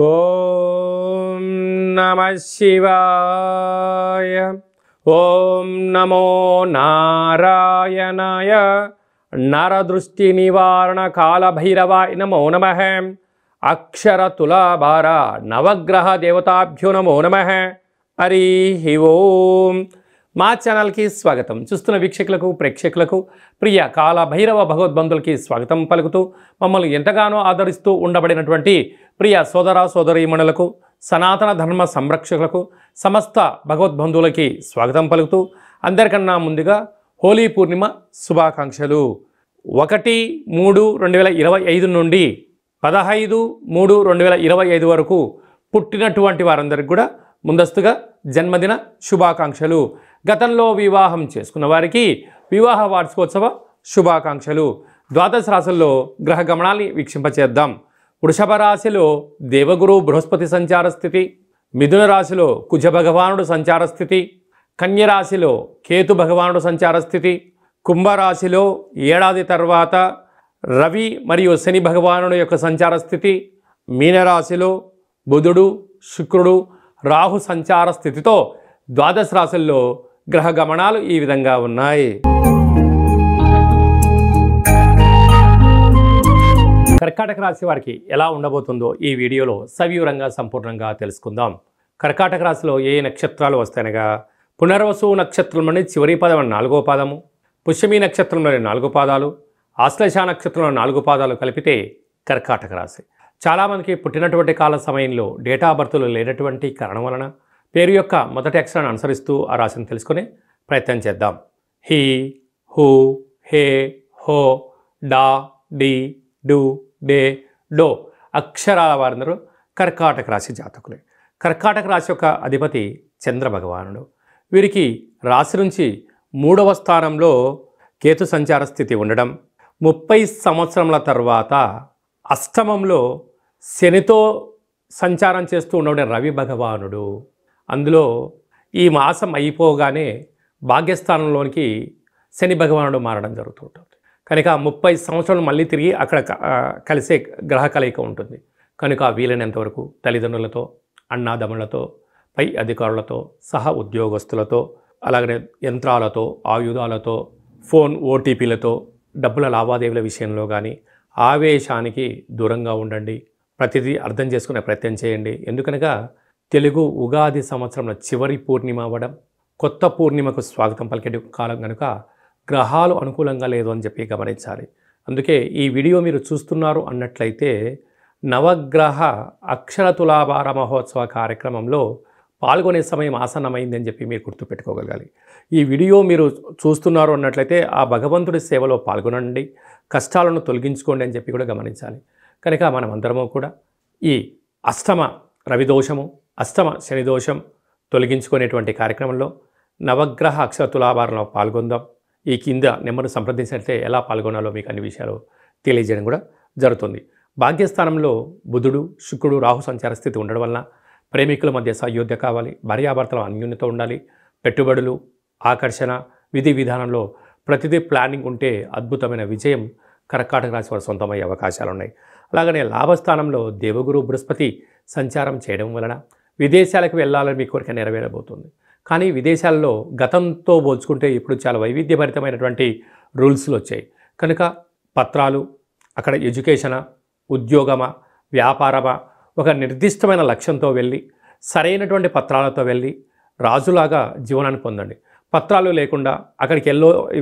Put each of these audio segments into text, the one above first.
ఓం నమః శివాయ. ఓం నమో నారాయణాయ. నరదృష్టి నివారణ కాళభైరవాయ నమో నమః. అక్షర తులాభార నవగ్రహ దేవతాభ్యో నమో నమః. హరి ఓం. మా ఛానల్కి స్వాగతం. చూస్తున్న వీక్షకులకు ప్రేక్షకులకు ప్రియ కాళభైరవ భగవద్బంధులకి స్వాగతం పలుకుతూ మమ్మల్ని ఎంతగానో ఆదరిస్తూ ఉండబడినటువంటి ప్రియ సోదర సోదరీమణులకు సనాతన ధర్మ సంరక్షకులకు సమస్త భగవద్బంధువులకి స్వాగతం పలుకుతూ అందరికన్నా ముందుగా హోలీ పూర్ణిమ శుభాకాంక్షలు. 1-3-2025 నుండి 15-3-2025 వరకు పుట్టినటువంటి వారందరికీ కూడా ముందస్తుగా జన్మదిన శుభాకాంక్షలు. గతంలో వివాహం చేసుకున్న వారికి వివాహ వార్షికోత్సవ శుభాకాంక్షలు. ద్వాదశ రాశుల్లో గ్రహ గమనాల్ని వీక్షింపచేద్దాం. వృషభ రాశిలో దేవగురు బృహస్పతి సంచార స్థితి, మిథున రాశిలో కుజ భగవానుడు సంచార స్థితి, కన్య రాశిలో కేతు భగవానుడు సంచార స్థితి, కుంభరాశిలో ఏడాది తర్వాత రవి మరియు శని భగవానుడు యొక్క సంచార స్థితి, మీనరాశిలో బుధుడు శుక్రుడు రాహు సంచార స్థితితో ద్వాదశ రాశుల్లో గ్రహ గమనాలు ఈ విధంగా ఉన్నాయి. కర్కాటక రాశి వారికి ఎలా ఉండబోతుందో ఈ వీడియోలో సవివరంగా సంపూర్ణంగా తెలుసుకుందాం. కర్కాటక రాశిలో ఏ నక్షత్రాలు వస్తాయనగా పునర్వసు నక్షత్రంలోని చివరి పదం 4వ పాదము, పుష్యమి నక్షత్రంలోని 4 పాదాలు, ఆశ్లేష నక్షత్రంలో 4 పాదాలు కలిపితే కర్కాటక రాశి. చాలామందికి పుట్టినటువంటి కాల సమయంలో డేటా ఆఫ్ బర్త్లు లేనటువంటి కారణం వలన పేరు యొక్క మొదటి అక్షరాన్ని అనుసరిస్తూ ఆ రాశిని తెలుసుకునే ప్రయత్నం చేద్దాం. హీ, హూ, హే, హో, డా, డి, డు, డే, డో అక్షరాల వారందరూ కర్కాటక రాశి జాతకులే. కర్కాటక రాశి యొక్క అధిపతి చంద్ర భగవానుడు. వీరికి రాశి నుంచి 3వ స్థానంలో కేతు సంచార స్థితి ఉండడం, 30 సంవత్సరముల తర్వాత అష్టమంలో శనితో సంచారం చేస్తూ ఉండడం రవి భగవానుడు. అందులో ఈ మాసం అయిపోగానే భాగ్యస్థానంలోనికి శని భగవానుడు మారడం జరుగుతూ ఉంటుంది. కనుక 30 సంవత్సరాలు మళ్ళీ తిరిగి అక్కడ కలిసే గ్రహ కలయిక ఉంటుంది. కనుక వీలైనంత వరకు తల్లిదండ్రులతో, అన్నాదమ్ములతో, పై అధికారులతో, సహ ఉద్యోగస్తులతో, అలాగనే యంత్రాలతో, ఆయుధాలతో, ఫోన్ ఓటీపీలతో, డబ్బుల లావాదేవీల విషయంలో కానీ ఆవేశానికి దూరంగా ఉండండి. ప్రతిదీ అర్థం చేసుకునే ప్రయత్నం చేయండి. ఎందుకనగా తెలుగు ఉగాది సంవత్సరంలో చివరి పూర్ణిమ అవ్వడం, కొత్త పూర్ణిమకు స్వాగతం పలికే కాలం కనుక గ్రహాలు అనుకూలంగా లేదు అని చెప్పి గమనించాలి. అందుకే ఈ వీడియో మీరు చూస్తున్నారు అన్నట్లయితే నవగ్రహ అక్షర తులాభార మహోత్సవ కార్యక్రమంలో పాల్గొనే సమయం ఆసన్నమైంది అని చెప్పి మీరు గుర్తుపెట్టుకోగలగాలి. ఈ వీడియో మీరు చూస్తున్నారు అన్నట్లయితే ఆ భగవంతుడి సేవలో పాల్గొనండి, కష్టాలను తొలగించుకోండి అని చెప్పి కూడా గమనించాలి. కనుక మనం అందరము కూడా ఈ అష్టమ రవిదోషము, అష్టమ శనిదోషం తొలగించుకునేటువంటి కార్యక్రమంలో నవగ్రహ అక్షర తులాభారంలో పాల్గొందాం. ఈ కింద నెంబర్ను సంప్రదించినట్లయితే ఎలా పాల్గొనాలో మీకు అన్ని విషయాలు తెలియజేయడం కూడా జరుగుతుంది. భాగ్యస్థానంలో బుధుడు శుక్రుడు రాహు సంచార స్థితి ఉండడం వలన ప్రేమికుల మధ్య సయోధ్య కావాలి, భార్యాభర్తల అన్యోన్యత ఉండాలి, పెట్టుబడులు, ఆకర్షణ, విధి విధానంలో ప్రతిదీ ప్లానింగ్ ఉంటే అద్భుతమైన విజయం కర్కాటక రాశి వారు సొంతమయ్యే అవకాశాలు ఉన్నాయి. అలాగనే లాభస్థానంలో దేవగురు బృహస్పతి సంచారం చేయడం వలన విదేశాలకు వెళ్ళాలని మీ కోరిక నెరవేరబోతుంది. కానీ విదేశాల్లో గతంతో పోల్చుకుంటే ఇప్పుడు చాలా వైవిధ్యభరితమైనటువంటి రూల్స్లు వచ్చాయి. కనుక పత్రాలు, అక్కడ ఎడ్యుకేషనా, ఉద్యోగమా, వ్యాపారమా, ఒక నిర్దిష్టమైన లక్ష్యంతో వెళ్ళి సరైనటువంటి పత్రాలతో వెళ్ళి రాజులాగా జీవనాన్ని పొందండి. పత్రాలు లేకుండా అక్కడికి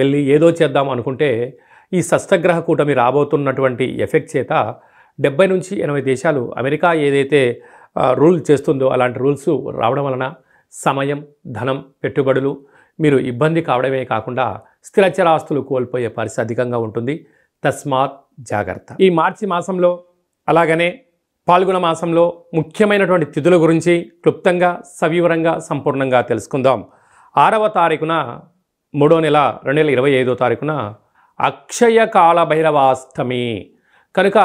వెళ్ళి ఏదో చేద్దాం అనుకుంటే ఈ షష్టగ్రహ కూటమి రాబోతున్నటువంటి ఎఫెక్ట్ చేత 70-80 దేశాలు అమెరికా ఏదైతే రూల్ చేస్తుందో అలాంటి రూల్స్ రావడం వలన సమయం, ధనం, పెట్టుబడులు మీరు ఇబ్బంది కావడమే కాకుండా స్థిరచరాస్తులు కోల్పోయే పరిస్థితి అధికంగా ఉంటుంది. తస్మాత్ జాగ్రత్త. ఈ మార్చి మాసంలో అలాగనే పాల్గొన మాసంలో ముఖ్యమైనటువంటి తిథుల గురించి క్లుప్తంగా సవివరంగా సంపూర్ణంగా తెలుసుకుందాం. 6వ తారీఖున 3వ నెల 2025వ తారీఖున అక్షయ కాళభైరవాష్టమి. కనుక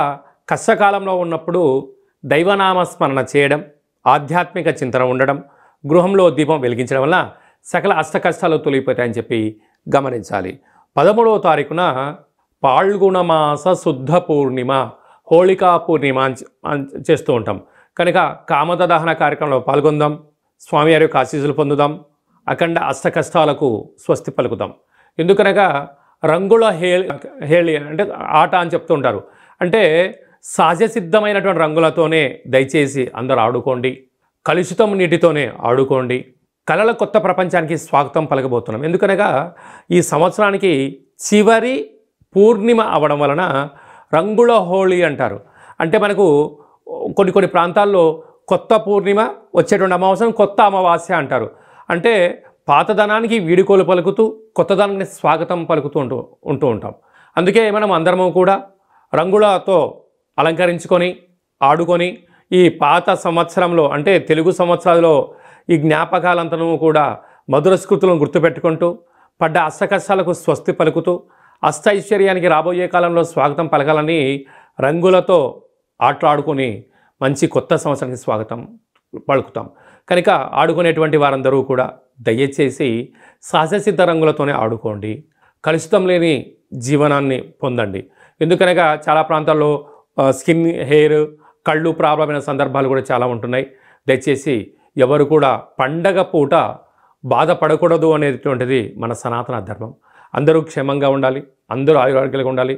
కష్టకాలంలో ఉన్నప్పుడు దైవనామస్మరణ చేయడం, ఆధ్యాత్మిక చింతన ఉండడం, గృహంలో దీపం వెలిగించడం వల్ల సకల అష్టకష్టాలు తొలగిపోతాయని చెప్పి గమనించాలి. 13వ తారీఖున పాల్గొన మాస శుద్ధ పూర్ణిమ, హోళికా పూర్ణిమ చేస్తూ ఉంటాం. కనుక కామద దహన కార్యక్రమంలో పాల్గొందాం, స్వామివారి యొక్క ఆశీస్సులు పొందుదాం, అఖండ అష్ట కష్టాలకు స్వస్తి పలుకుదాం. ఎందుకనగా రంగుల హేళి అంటే ఆట అని చెప్తూ ఉంటారు. అంటే సహజ సిద్ధమైనటువంటి రంగులతోనే దయచేసి అందరూ ఆడుకోండి, కలుషితం నీటితోనే ఆడుకోండి. కళల కొత్త ప్రపంచానికి స్వాగతం పలకబోతున్నాం. ఎందుకనగా ఈ సంవత్సరానికి చివరి పూర్ణిమ అవడం వలన రంగుల హోళీ అంటారు. అంటే మనకు కొన్ని ప్రాంతాల్లో కొత్త పూర్ణిమ, వచ్చేటువంటి అమావాస్యను కొత్త అమావాస్య అంటారు. అంటే పాతదనానికి వీడుకోలు పలుకుతూ కొత్తదనానికి స్వాగతం పలుకుతూ ఉంటూ ఉంటాం. అందుకే మనం అందరము కూడా రంగులతో అలంకరించుకొని ఆడుకొని ఈ పాత సంవత్సరంలో అంటే తెలుగు సంవత్సరాల్లో ఈ జ్ఞాపకాలంతను కూడా మధుర స్మృతులను గుర్తుపెట్టుకుంటూ పడ్డ అష్టకష్టాలకు స్వస్తి పలుకుతూ అష్టైశ్వర్యానికి రాబోయే కాలంలో స్వాగతం పలకాలని రంగులతో ఆటలాడుకొని మంచి కొత్త సంవత్సరానికి స్వాగతం పలుకుతాం. కనుక ఆడుకునేటువంటి వారందరూ కూడా దయచేసి సహజసిద్ధ రంగులతోనే ఆడుకోండి, కలుషితం లేని జీవనాన్ని పొందండి. ఎందుకనగా చాలా ప్రాంతాల్లో స్కిన్, హెయిర్, కళ్ళు ప్రాబ్లమైన సందర్భాలు కూడా చాలా ఉంటున్నాయి. దయచేసి ఎవరు కూడా పండగ పూట బాధపడకూడదు అనేటువంటిది మన సనాతన ధర్మం. అందరూ క్షేమంగా ఉండాలి, అందరూ ఆయురారోగ్యాలుగా ఉండాలి.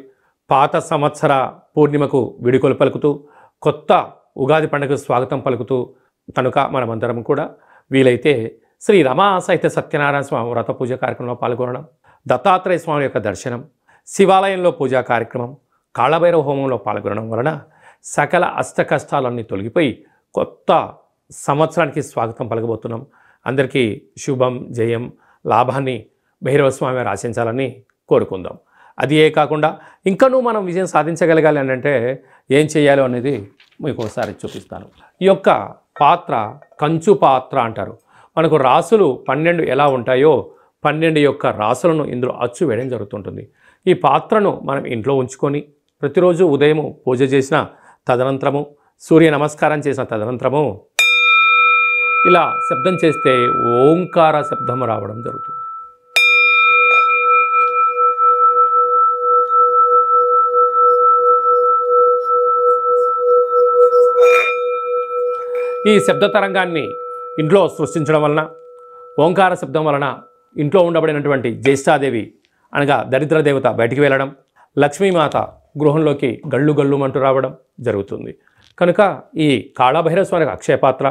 పాత సంవత్సర పూర్ణిమకు వీడుకోలు పలుకుతూ కొత్త ఉగాది పండుగకు స్వాగతం పలుకుతూ కనుక మనమందరం కూడా వీలైతే శ్రీ రమా సాహిత్య సత్యనారాయణ స్వామి వ్రత పూజ కార్యక్రమంలో పాల్గొనడం, దత్తాత్రేయ స్వామి యొక్క దర్శనం, శివాలయంలో పూజా కార్యక్రమం, కాళభైరవ హోమంలో పాల్గొనడం వలన సకల అష్ట కష్టాలన్నీ తొలగిపోయి కొత్త సంవత్సరానికి స్వాగతం పలకబోతున్నాం. అందరికీ శుభం, జయం, లాభాన్ని భైరవ స్వామి వారు ఆశించాలని కోరుకుందాం. అది కాకుండా ఇంకనూ మనం విజయం సాధించగలగాలి అని అంటే ఏం చేయాలో అనేది మీకు ఒకసారి చూపిస్తాను. ఈ యొక్క పాత్ర కంచు పాత్ర అంటారు. మనకు రాసులు 12 ఎలా ఉంటాయో 12 యొక్క రాసులను ఇందులో అచ్చు వేయడం జరుగుతుంటుంది. ఈ పాత్రను మనం ఇంట్లో ఉంచుకొని ప్రతిరోజు ఉదయం పూజ చేసిన తదనంతరము, సూర్య నమస్కారం చేసిన తదనంతరము ఇలా శబ్దం చేస్తే ఓంకార శబ్దం రావడం జరుగుతుంది. ఈ శబ్ద తరంగాన్ని ఇంట్లో సృష్టించడం వలన, ఓంకార శబ్దం వలన ఇంట్లో ఉండబడినటువంటి జ్యేష్ఠాదేవి అనగా దరిద్ర దేవత బయటికి వెళ్ళడం, లక్ష్మీమాత గృహంలోకి గళ్ళు గళ్ళుమంటూ రావడం జరుగుతుంది. కనుక ఈ కాళభైరవ స్వామికి అక్షయపాత్ర,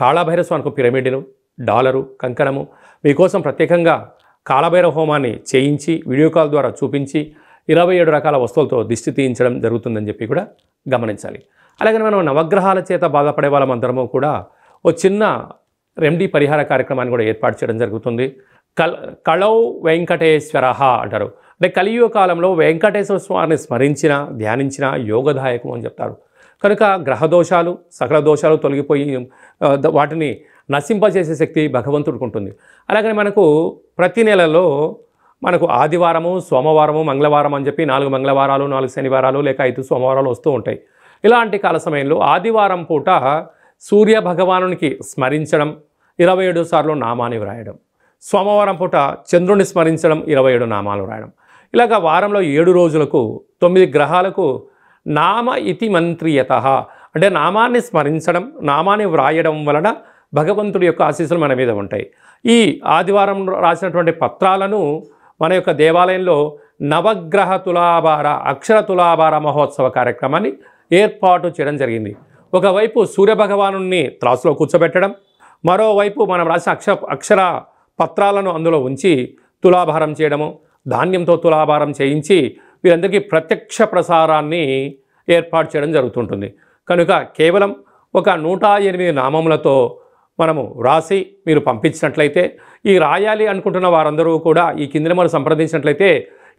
కాళభైరవ స్వామికి పిరమిడ్లు, డాలరు, కంకణము మీకోసం ప్రత్యేకంగా కాళభైరవ హోమాన్ని చేయించి వీడియో కాల్ ద్వారా చూపించి 27 రకాల వస్తువులతో దిష్టి తీయించడం జరుగుతుందని చెప్పి కూడా గమనించాలి. అలాగే మనం నవగ్రహాల చేత బాధపడే వాళ్ళమందరము కూడా ఓ చిన్న రెమెడీ పరిహార కార్యక్రమాన్ని కూడా ఏర్పాటు చేయడం జరుగుతుంది. కళౌ వెంకటేశ్వర అంటారు. అంటే కలియుగ కాలంలో వెంకటేశ్వర స్వామిని స్మరించిన, ధ్యానించిన యోగదాయకం అని చెప్తారు. కనుక గ్రహ దోషాలు, సకల దోషాలు తొలగిపోయి వాటిని నశింపజేసే శక్తి భగవంతుడికి ఉంటుంది. అలాగని మనకు ప్రతి నెలలో మనకు ఆదివారము, సోమవారము, మంగళవారం అని చెప్పి 4 మంగళవారాలు, 4 శనివారాలు లేక 5 సోమవారాలు వస్తూ ఉంటాయి. ఇలాంటి కాల సమయంలో ఆదివారం పూట సూర్య భగవానునికి స్మరించడం, 27 సార్లు నామాన్ని వ్రాయడం, సోమవారం పూట చంద్రుని స్మరించడం, 27 నామాలు వ్రాయడం. ఇలాగ వారంలో 7 రోజులకు 9 గ్రహాలకు నామ ఇతి మంత్రియత అంటే నామాన్ని స్మరించడం, నామాన్ని వ్రాయడం వలన భగవంతుడి యొక్క ఆశీస్సులు మన మీద ఉంటాయి. ఈ ఆదివారం రాసినటువంటి పత్రాలను మన యొక్క దేవాలయంలో నవగ్రహ తులాభార, అక్షర తులాభార మహోత్సవ కార్యక్రమాన్ని ఏర్పాటు చేయడం జరిగింది. ఒకవైపు సూర్యభగవాను త్రాసులో కూర్చోబెట్టడం, మరోవైపు మనం రాసిన అక్షర పత్రాలను అందులో ఉంచి తులాభారం చేయడము, ధాన్యంతో తులాభారం చేయించి వీరందరికీ ప్రత్యక్ష ప్రసారాన్ని ఏర్పాటు చేయడం జరుగుతుంటుంది. కనుక కేవలం ఒక 108 నామములతో మనము రాసి మీరు పంపించినట్లయితే, ఈ రాయాలి అనుకుంటున్న వారందరూ కూడా ఈ కింద నెంబర్ సంప్రదించినట్లయితే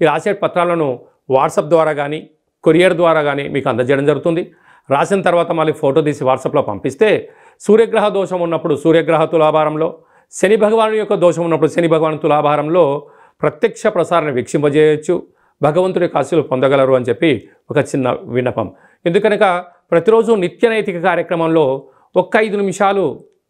ఈ రాసే పత్రాలను వాట్సాప్ ద్వారా కానీ కొరియర్ ద్వారా కానీ మీకు అందజేయడం జరుగుతుంది. రాసిన తర్వాత మళ్ళీ ఫోటో తీసి వాట్సాప్లో పంపిస్తే సూర్యగ్రహ దోషం ఉన్నప్పుడు సూర్యగ్రహ తులాభారంలో, శని భగవాను యొక్క దోషం ఉన్నప్పుడు శని భగవాను తులాభారంలో ప్రత్యక్ష ప్రసారాన్ని వీక్షింపజేయచ్చు, భగవంతుడి యొక్క ఆశీస్సులు పొందగలరు అని చెప్పి ఒక చిన్న విన్నపం. ఎందుకనక ప్రతిరోజు నిత్య నైతిక కార్యక్రమంలో 5 నిమిషాలు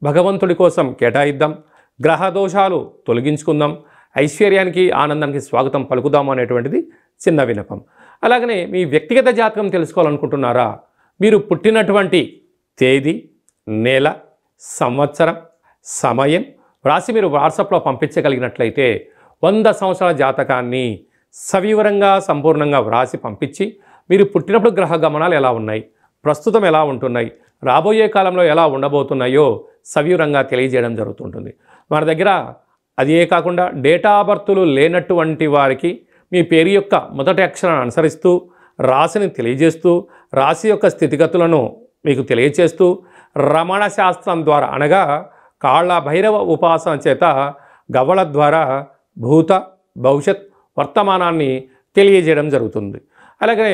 భగవంతుడి కోసం కేటాయిద్దాం, గ్రహ దోషాలు తొలగించుకుందాం, ఐశ్వర్యానికి ఆనందానికి స్వాగతం పలుకుదాం అనేటువంటిది చిన్న విన్నపం. అలాగనే మీ వ్యక్తిగత జాతకం తెలుసుకోవాలనుకుంటున్నారా? మీరు పుట్టినటువంటి తేదీ, నెల, సంవత్సరం, సమయం వ్రాసి మీరు వాట్సాప్లో పంపించగలిగినట్లయితే 100 సంవత్సరాల జాతకాన్ని సవివరంగా సంపూర్ణంగా వ్రాసి పంపించి మీరు పుట్టినప్పుడు గ్రహ గమనాలు ఎలా ఉన్నాయి, ప్రస్తుతం ఎలా ఉంటున్నాయి, రాబోయే కాలంలో ఎలా ఉండబోతున్నాయో సవివరంగా తెలియజేయడం జరుగుతుంటుంది. మన దగ్గర అదే కాకుండా డేటా ఆఫ్ బర్త్లు లేనటువంటి వారికి మీ పేరు యొక్క మొదటి అక్షరాన్ని అనుసరిస్తూ రాశిని తెలియజేస్తూ రాశి యొక్క స్థితిగతులను మీకు తెలియజేస్తూ రమణ శాస్త్రం ద్వారా అనగా కాళ్ళ భైరవ ఉపాసన చేత గవ్వల ద్వారా భూత భవిష్యత్ వర్తమానాన్ని తెలియజేయడం జరుగుతుంది. అలాగే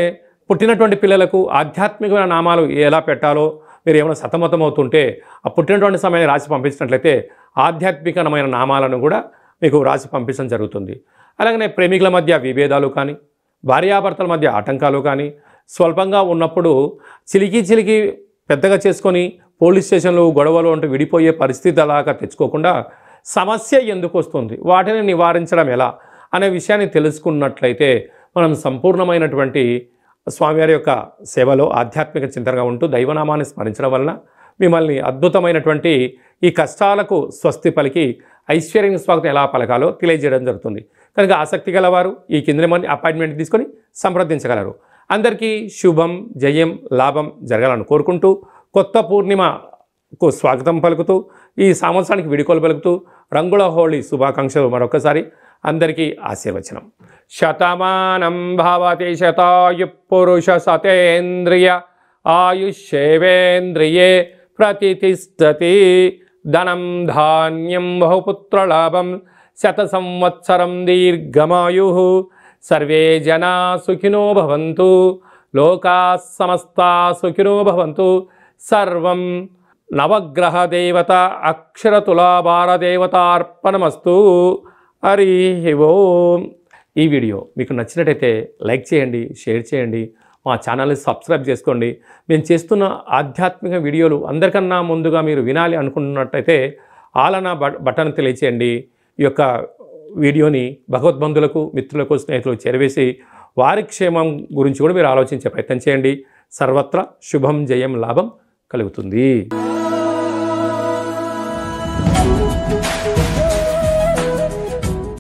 పుట్టినటువంటి పిల్లలకు ఆధ్యాత్మికమైన నామాలు ఎలా పెట్టాలో మీరు ఏమైనా సతమతమవుతుంటే ఆ పుట్టినటువంటి సమయాన్ని రాసి పంపించినట్లయితే ఆధ్యాత్మికమైన నామాలను కూడా మీకు రాసి పంపించడం జరుగుతుంది. అలాగనే ప్రేమికుల మధ్య విభేదాలు కానీ భార్యాభర్తల మధ్య ఆటంకాలు కానీ స్వల్పంగా ఉన్నప్పుడు చిలికి పెద్దగా చేసుకొని పోలీస్ స్టేషన్లు గొడవలు అంటూ విడిపోయే పరిస్థితి అలాగా తెచ్చుకోకుండా సమస్య ఎందుకు వస్తుంది, వాటిని నివారించడం ఎలా అనే విషయాన్ని తెలుసుకున్నట్లయితే మనం సంపూర్ణమైనటువంటి స్వామివారి యొక్క సేవలో ఆధ్యాత్మిక చింతనగా ఉంటూ దైవనామాన్ని స్మరించడం వలన మిమ్మల్ని అద్భుతమైనటువంటి ఈ కష్టాలకు స్వస్తి పలికి ఐశ్వర్యం స్వాగతం ఎలా పలకాలో తెలియజేయడం జరుగుతుంది. కనుక ఆసక్తి గలవారు ఈ కింద మంది అపాయింట్మెంట్ తీసుకొని సంప్రదించగలరు. అందరికీ శుభం, జయం, లాభం జరగాలని కోరుకుంటూ కొత్త పూర్ణిమకు స్వాగతం పలుకుతూ ఈ సంవత్సరానికి విడుకోలు పలుకుతూ రంగుల హోళీ శుభాకాంక్షలు మరొకసారి అందరికీ ఆశీర్వచనం. శతమానం భవతి శతాయు పురుష సతేంద్రియ ఆయుష్యేవేంద్రియే ప్రతిష్టతి. ధనం ధాన్యం బహుపుత్రలాభం శత సంవత్సరం దీర్ఘమాయు. సర్వే జనా సుఖినో భవంతు. లోకా సమస్తా సుఖినో భవంతు. సర్వం నవగ్రహ దేవత అక్షరతులాభార దేవతార్పణమస్తు. హరి ఓం. ఈ వీడియో మీకు నచ్చినట్టయితే లైక్ చేయండి, షేర్ చేయండి, మా ఛానల్ని సబ్స్క్రైబ్ చేసుకోండి. మేము చేస్తున్న ఆధ్యాత్మిక వీడియోలు అందరికన్నా ముందుగా మీరు వినాలి అనుకుంటున్నట్టయితే ఆలనా బటన్ తెలియచేయండి. ఈ యొక్క వీడియోని భగవద్బంధులకు, మిత్రులకు, స్నేహితులకు చేరవేసి వారి క్షేమం గురించి కూడా మీరు ఆలోచించే ప్రయత్నం చేయండి. సర్వత్రా శుభం, జయం, లాభం కలుగుతుంది.